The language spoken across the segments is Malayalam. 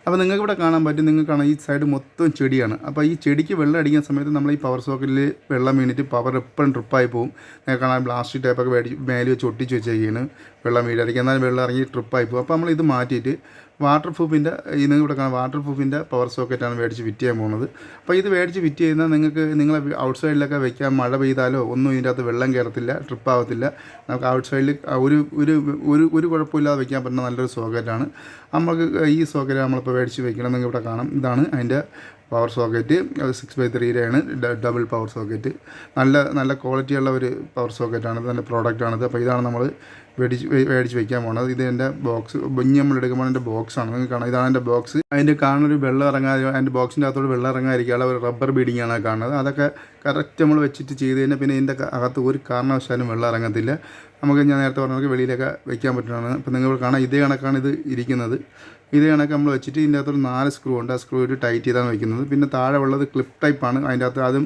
അപ്പോൾ നിങ്ങൾക്ക് ഇവിടെ കാണാൻ പറ്റും, നിങ്ങൾക്ക് കാണാം ഈ സൈഡ് മൊത്തം ചെടിയാണ്. അപ്പോൾ ഈ ചെടിക്ക് വെള്ളം അടിക്കുന്ന സമയത്ത് നമ്മൾ ഈ പവർ സോക്കറ്റിൽ വെള്ളം വീണിട്ട് പവർ എപ്പോഴും ട്രിപ്പായി പോകും. നിങ്ങൾക്ക് കാണാൻ പ്ലാസ്റ്റിക് ടൈപ്പൊക്കെ മേലെ വെച്ച് ഒട്ടിച്ച് വെച്ചേക്കാണ്, വെള്ളം വീഴായിരിക്കും, എന്നാലും വെള്ളം ഇറങ്ങി ട്രിപ്പായി പോകും. അപ്പോൾ നമ്മൾ ഇത് മാറ്റിയിട്ട് വാട്ടർ പ്രൂഫിൻ്റെ നിങ്ങൾക്ക് ഇവിടെ കാണാം വാട്ടർ പ്രൂഫിൻ്റെ പവർ സോക്കറ്റാണ് മേടിച്ച് ഫിറ്റ് ചെയ്യാൻ പോകുന്നത്. അപ്പോൾ ഇത് മേടിച്ച് ഫിറ്റ് ചെയ്യുന്നത് നിങ്ങൾക്ക് നിങ്ങളെ ഔട്ട് സൈഡിലൊക്കെ വെക്കാൻ, മഴ പെയ്താലോ ഒന്നും ഇതിൻ്റെ അകത്ത് വെള്ളം കയറത്തില്ല, ട്രിപ്പാകത്തില്ല. നമുക്ക് ഔട്ട് സൈഡിൽ ഒരു കുഴപ്പമില്ലാതെ വെക്കാൻ പറ്റുന്ന നല്ലൊരു സോക്കറ്റാണ്. നമുക്ക് ഈ സോക്കറ്റ് നമ്മളിപ്പോൾ മേടിച്ച് വെക്കണം. നിങ്ങൾക്ക് ഇവിടെ കാണാം, ഇതാണ് അതിൻ്റെ പവർ സോക്കറ്റ്. 6x3യാണ് ഡബിൾ പവർ സോക്കറ്റ്. നല്ല ക്വാളിറ്റിയുള്ള ഒരു പവർ സോക്കറ്റാണ്, നല്ല പ്രോഡക്റ്റാണിത്. അപ്പോൾ ഇതാണ് നമ്മൾ മേടിച്ച് വയ്ക്കാൻ പോകുന്നത്. ഇത് എൻ്റെ ബോക്സ് നമ്മൾ എടുക്കുമ്പോൾ എൻ്റെ ബോക്സാണ്. നിങ്ങൾക്ക് കാണാം, ഇതാണ് എൻ്റെ ബോക്സ്. അതിൻ്റെ കാണുന്നൊരു വെള്ളം ഇറങ്ങാതെ, അതിൻ്റെ ബോക്സിൻ്റെ അകത്തോട് വെള്ളം ഇറങ്ങാതിരിക്കാനുള്ള ഒരു റബ്ബർ ബീഡിങ്ങാണ് കാണുന്നത്. അതൊക്കെ കറക്റ്റ് നമ്മൾ വെച്ചിട്ട് ചെയ്ത് കഴിഞ്ഞാൽ പിന്നെ ഇതിൻ്റെ അകത്ത് ഒരു കാരണവശാലും വെള്ളം ഇറങ്ങത്തില്ല. നമുക്ക് ഞാൻ നേരത്തെ പറഞ്ഞ വെളിയിലൊക്കെ വയ്ക്കാൻ പറ്റുന്നതാണ്. അപ്പോൾ നിങ്ങൾ കാണാം, ഇതേ കണക്കാണ് ഇത് ഇരിക്കുന്നത്. ഇതേ കണക്ക് നമ്മൾ വെച്ചിട്ട് ഇതിൻ്റെ അകത്തൊരു 4 സ്ക്രൂ ഉണ്ട്. ആ സ്ക്രൂ ഇട്ട് ടൈറ്റ് ചെയ്താണ് വയ്ക്കുന്നത്. പിന്നെ താഴെ ഉള്ളത് ക്ലിപ്പ് ടൈപ്പാണ്. അതിൻ്റെ അകത്ത് അതും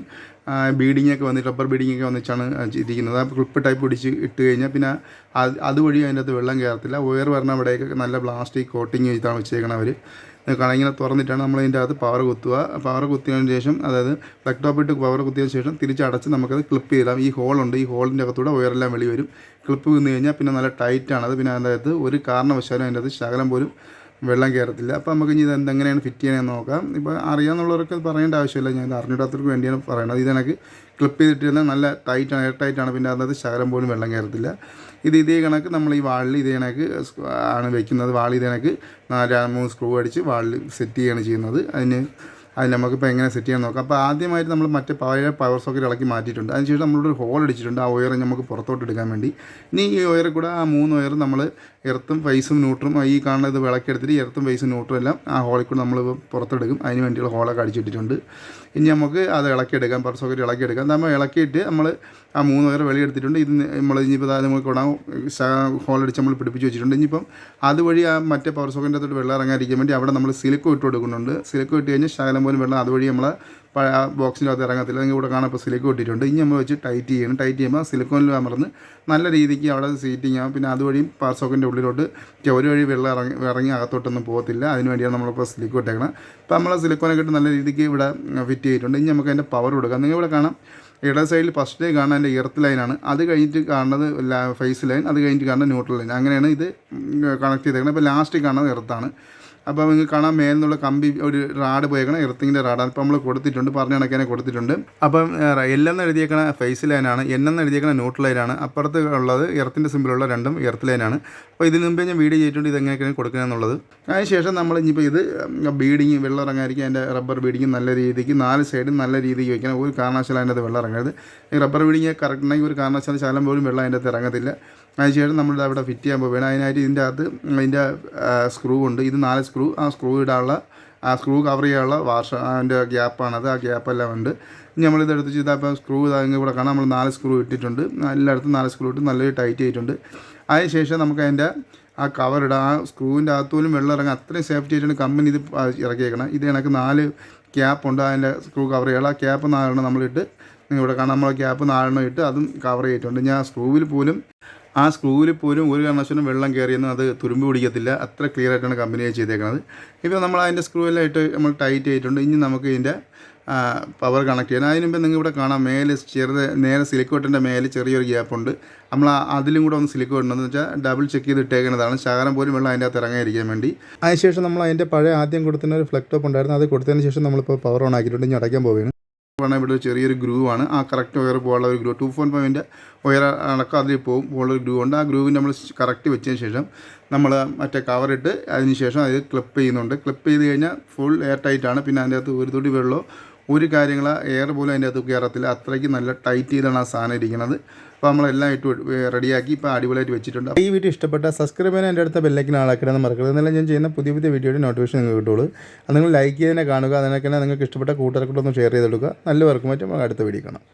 ബീഡിങ്ങൊക്കെ വന്നിട്ട് റബ്ബർ ബീഡിങ്ങൊക്കെ വന്നിട്ടാണ് ഇരിക്കുന്നത്. ആ ക്ലിപ്പ് ടൈപ്പ് പിടിച്ച് ഇട്ട് കഴിഞ്ഞാൽ പിന്നെ അതുവഴി അതിൻ്റെ അകത്ത് വെള്ളം കയറത്തില്ല. ഉയർ പറഞ്ഞ ഇവിടെയൊക്കെ നല്ല പ്ലാസ്റ്റിക് കോട്ടിങ് ചെയ്താണ് വെച്ചേക്കണം അവർ. കാരണം ഇങ്ങനെ തുറന്നിട്ടാണ് നമ്മൾ ഇതിൻ്റെ അകത്ത് പവർ കുത്തുക. പവർ കുത്തിയതിന് ശേഷം, അതായത് പ്ലഗ് ടോപ്പ് ഇട്ട് പവർ കുത്തിയതിന് ശേഷം തിരിച്ചടച്ച് നമുക്കത് ക്ലിപ്പ് ചെയ്താൽ ഈ ഹോളുണ്ട്, ഈ ഹോളിൻ്റെ അകത്തൂടെ ഉയരെല്ലാം വെളി വരും. ക്ലിപ്പ് വന്നു കഴിഞ്ഞാൽ പിന്നെ നല്ല ടൈറ്റാണത്. പിന്നെ അതിൻ്റെ അകത്ത് ഒരു കാരണവശാലും അതിൻ്റെ അകത്ത് ശകലം പോലും വെള്ളം കയറത്തില്ല. അപ്പോൾ നമുക്ക് ഇനി ഇത് എന്തെങ്ങനെയാണ് ഫിറ്റ് ചെയ്യണമെന്ന് നോക്കാം. ഇപ്പോൾ അറിയാമെന്നുള്ളവർക്ക് പറയേണ്ട ആവശ്യമില്ല, ഞാൻ ഇത് അറിഞ്ഞിടാത്തവർക്ക് വേണ്ടിയാണ് പറയുന്നത്. ഇതെനിക്ക് ക്ലിപ്പ് ചെയ്തിട്ടിരുന്നാൽ നല്ല ടൈറ്റാണ്, എയർ ടൈറ്റാണ്. പിന്നെ അതിനകത്ത് ശകലം പോലും വെള്ളം കയറത്തില്ല. ഇതേ കണക്ക് നമ്മൾ ഈ വാളിൽ ഇതേ കണക്ക് ആണ് വെക്കുന്നത്. വാളിൽ ഇതേ കണക്ക് 3 സ്ക്രൂ അടിച്ച് വാളിൽ സെറ്റ് ചെയ്യുകയാണ് ചെയ്യുന്നത്. അത് നമുക്കിപ്പോൾ എങ്ങനെ സെറ്റ് ചെയ്യാൻ നോക്കാം. അപ്പോൾ ആദ്യമായിട്ട് നമ്മൾ മറ്റേ പവർ സോക്കറ്റ് ഇളക്കി മാറ്റിയിട്ടുണ്ട്. അതിനുശേഷം നമ്മളൊരു ഹോൾ അടിച്ചിട്ടുണ്ട്, ആ ഒയർ നമുക്ക് പുറത്തോട്ട് എടുക്കാൻ വേണ്ടി. ഇനി ഈ ഒയറിൽ കൂടെ ആ 3 ഒയർ നമ്മൾ എർത്തും ഫേസും ന്യൂട്രും ഈ കാണുന്നത് വിളക്കെടുത്തിട്ട് എർത്തും ഫേസും ന്യൂട്രും എല്ലാം ആ ഹോളിൽ കൂടെ നമ്മൾ പുറത്തെടുക്കും. അതിന് വേണ്ടിയുള്ള ഹോളൊക്കെ അടിച്ചിട്ടിട്ടുണ്ട്. ഇനി നമുക്ക് അത് ഇളക്കിയെടുക്കാം, പവർ സോക്കറ്റ് ഇളക്കിയെടുക്കാം. നമ്മൾ ഇളക്കിയിട്ട് നമ്മൾ ആ 3 ഒയർ വെളിയെടുത്തിട്ടുണ്ട്. ഇത് നമ്മൾ ഇനിയിപ്പോൾ നമുക്ക് ഇവിടെ ഹോളടിച്ച് നമ്മൾ പിടിപ്പിച്ച് വെച്ചിട്ടുണ്ട്. ഇനിയിപ്പം അതുവഴി ആ മറ്റേ പവർ സോക്കറ്റിൻ്റെ അകത്തോട്ട് വെള്ളം ഇറങ്ങാതിരിക്കാൻ വേണ്ടി അവിടെ നമ്മൾ സിലിക്കോ ഇട്ട് കൊടുക്കുന്നുണ്ട്. സിലിക്കോ ഇട്ട് കഴിഞ്ഞാൽ ശകലം പോലും വെള്ളം അതുവഴി നമ്മൾ ആ ബോക്സിൻ്റെ അകത്ത് ഇറങ്ങത്തില്ല. നിങ്ങൾ ഇവിടെ കാണാൻ ഇപ്പോൾ സിലിക്കോ ഇട്ടിട്ടുണ്ട്. ഇനി നമ്മൾ വെച്ച് ടൈറ്റ് ചെയ്യണം. ടൈറ്റ് ചെയ്യുമ്പോൾ സിലിക്കോണിൽ അമർന്ന് നല്ല രീതിക്ക് അവിടെ സീറ്റിംഗ് ആകും. പിന്നെ അതുവഴിയും പവർ സോക്കറ്റിൻ്റെ ഉള്ളിലോട്ട് ഒരു വഴി വെള്ളം ഇറങ്ങി അകത്തോട്ടൊന്നും പോകത്തില്ല. അതിന് വേണ്ടിയാണ് നമ്മളിപ്പോൾ സിലിക്കോ ഇട്ടേക്കണം. അപ്പോൾ നമ്മൾ സിലിക്കോനൊക്കെ ഇട്ട് നല്ല രീതിക്ക് ഇവിടെ ഫിറ്റ് ചെയ്തിട്ടുണ്ട്. ഇനി നമുക്ക് അതിൻ്റെ പവർ കൊടുക്കാം. നിങ്ങൾ ഇവിടെ കാണാം, ഇട സൈഡിൽ ഫസ്റ്റ് കാണാൻ എൻ്റെ എർത്ത് ലൈനാണ്. അത് കഴിഞ്ഞിട്ട് കാണുന്നത് ഫേസ് ലൈൻ, അത് കഴിഞ്ഞിട്ട് കാണുന്നത് ന്യൂട്രൽ ലൈൻ. അങ്ങനെയാണ് ഇത് കണക്ട് ചെയ്തേക്കുന്നത്. ഇപ്പോൾ ലാസ്റ്റ് കാണുന്നത് എർത്താണ്. അപ്പോൾ നിങ്ങൾക്ക് കാണാൻ മേലെന്നുള്ള കമ്പി ഒരു റാഡ് പോയേക്കണം, എർത്തിങ്ങിൻ്റെ റാഡാണ്. ഇപ്പോൾ നമ്മൾ കൊടുത്തിട്ടുണ്ട്, പറഞ്ഞ കണക്കിനെ കൊടുത്തിട്ടുണ്ട്. അപ്പം എല്ലെന്ന് എഴുതിയേക്കണ ഫേസ് ലൈനാണ്, എന്നെന്ന് എഴുതിയേക്കണ ന്യൂട്രൽ ലൈനാണ്. അപ്പുറത്ത് ഉള്ളത് എർത്തിൻ്റെ സിമ്പിളുള്ള രണ്ടും എർത്ത് ലൈനാണ്. അപ്പോൾ ഇതിന് മുമ്പേ ഞാൻ വീഡിയോ ചെയ്തിട്ടുണ്ട് ഇതെങ്ങനെയൊക്കെയാണ് കൊടുക്കുകയെന്നുള്ളത്. അതിനുശേഷം നമ്മൾ ഇനിയിപ്പോൾ ഇത് ബീഡിങ് വെള്ളം ഇറങ്ങാതിരിക്കുക, അതിൻ്റെ റബ്ബർ ബീഡിങ് നല്ല രീതിക്ക് 4 സൈഡും നല്ല രീതിക്ക് വയ്ക്കണം. ഒരു കാരണവശാലും അതിൻ്റെ അകത്ത് വെള്ളം ഇറങ്ങരുത്. ഈ റബ്ബർ ബീഡിങ് കറക്റ്റ് ഉണ്ടെങ്കിൽ ഒരു കാരണവശാലും ശകലം പോലും വെള്ളം അതിൻ്റെ അകത്ത് ഇറങ്ങത്തില്ല. അതിനുശേഷം നമ്മളിത് അവിടെ ഫിറ്റ് ചെയ്യാൻ പോവുകയാണ്. അതിനായിട്ട് ഇതിൻ്റെ അകത്ത് അതിൻ്റെ സ്ക്രൂ ഉണ്ട്. ഇത് 4 സ്ക്രൂ, ആ സ്ക്രൂ ഇടാനുള്ള ആ സ്ക്രൂ കവർ ചെയ്യാനുള്ള അതിൻ്റെ ഗ്യാപ്പാണത്. ആ ഗ്യാപ്പെല്ലാം ഉണ്ട്. ഇനി നമ്മളിത് എടുത്ത് ചെയ്താൽ ഇപ്പോൾ സ്ക്രൂ ഇതാകുമ്പോൾ ഇവിടെ കാണാം, നമ്മൾ 4 സ്ക്രൂ ഇട്ടിട്ടുണ്ട്. എല്ലായിടത്തും 4 സ്ക്രൂ ഇട്ട് നല്ലൊരു ടൈറ്റ് ചെയ്തിട്ടുണ്ട്. അതിനുശേഷം നമുക്ക് അതിൻ്റെ ആ കവർ ഇടാം. ആ സ്ക്രൂവിൻ്റെ അകത്തുപോലും വെള്ളം ഇറങ്ങാൻ അത്രയും സേഫ്റ്റി ആയിട്ടാണ് കമ്പനി ഇത് ഇറക്കിയേക്കണം. ഇത് കണക്ക് 4 ക്യാപ്പുണ്ട് അതിൻ്റെ സ്ക്രൂ കവർ ചെയ്യാനുള്ള. ആ ക്യാപ്പ് 4 നമ്മളിട്ട് ഇവിടെ കാണാം, നമ്മൾ ക്യാപ്പ് 4 ഇട്ട് അതും കവർ ചെയ്തിട്ടുണ്ട്. ഞാൻ ആ സ്ക്രൂവിൽ പോലും ഒരു കാരണവശാലും വെള്ളം കയറിയൊന്നും അത് തുരുമ്പ് പിടിക്കത്തില്ല. അത്ര ക്ലിയർ ആയിട്ടാണ് കമ്പനി ചെയ്തേക്കുന്നത്. ഇപ്പോൾ നമ്മൾ അതിൻ്റെ സ്ക്രൂ എല്ലാം ഇട്ട് നമ്മൾ ടൈറ്റ് ചെയ്തിട്ടുണ്ട്. ഇനി നമുക്ക് ഇതിൻ്റെ പവർ കണക്ട് ചെയ്യണം. അതിന് മുമ്പ് നിങ്ങൾ ഇവിടെ കാണാം, മേലെ നേരെ സിലിക്കോട്ടിൻ്റെ മേലെ ചെറിയൊരു ഗ്യാപ്പുണ്ട്. നമ്മൾ അതിലും കൂടെ ഒന്ന് സിലിക്കോ ഇടണമെന്ന് വെച്ചാൽ ഡബിൾ ചെക്ക് ചെയ്ത് ഇട്ടേക്കുന്നതാണ്, ശകലം പോലും വെള്ളം അതിൻ്റെ അകത്ത് ഇറങ്ങാതിരിക്കാൻ വേണ്ടി. അതിനുശേഷം നമ്മൾ അതിൻ്റെ പഴയ ആദ്യം കൊടുത്തിരുന്ന ഒരു ഫ്ലഗ് ടോപ്പ് ഉണ്ടായിരുന്നു, അത് കൊടുത്തതിന് ശേഷം നമ്മളിപ്പോൾ പവർ ഓൺ ആക്കിയിട്ടുണ്ട്. ഇനി അടയ്ക്കാൻ പോവുകയാണ്. ഇവിടെ ചെറിയൊരു ഗ്രൂവ് ആണ്, ആ കറക്റ്റ് ഒയർ പോകാനുള്ള ഒരു ഗ്രൂ 2.5 ഒയർ അടക്കം അതിൽ പോകുള്ളൊരു ഗ്രൂ ഉണ്ട്. ആ ഗ്രൂവിന് നമ്മൾ കറക്റ്റ് വെച്ചതിന് ശേഷം നമ്മൾ മറ്റേ കവറിട്ട് അതിന് ശേഷം അത് ക്ലിപ്പ് ചെയ്യുന്നുണ്ട്. ക്ലിപ്പ് ചെയ്ത് കഴിഞ്ഞാൽ ഫുൾ എയർ ടൈറ്റാണ്. പിന്നെ അതിൻ്റെ അകത്ത് ഒരു തുടി വെള്ളമോ ഒരു കാര്യങ്ങൾ എയർ പോലും അതിൻ്റെ അകത്ത് കയറത്തില്ല. അത്രയ്ക്ക് നല്ല ടൈറ്റ് ചെയ്താണ് ആ സാധനം ഇരിക്കുന്നത്. അപ്പോൾ നമ്മളെല്ലാം ഇട്ട് റെഡിയാക്കി ഇപ്പോൾ അടിപൊളിയായിട്ട് വെച്ചിട്ടുണ്ട്. ഈ വീഡിയോ ഇഷ്ടപ്പെട്ട സബ്സ്ക്രൈബ് ചെയ്യാൻ എൻ്റെ അടുത്ത ബെല്ലൈക്കൻ ആളാക്കിയിടാൻ മറക്കരുത്. എന്നാലും ഞാൻ ചെയ്യുന്ന പുതിയ വീഡിയോയുടെ നോട്ടിഫിക്കേഷൻ നിങ്ങൾക്ക് കിട്ടുള്ളൂ. അത് നിങ്ങൾ ലൈക്ക് ചെയ്തതിനെ കാണുക. അതിനൊക്കെ നിങ്ങൾക്ക് ഇഷ്ടപ്പെട്ട കൂട്ടുകാർക്കൊക്കെ ഒന്ന് ഷെയർ ചെയ്തെടുക്കുക. നല്ല വർക്കുമായിട്ട് നമുക്ക് അടുത്ത വീഡിയോ കാണാം.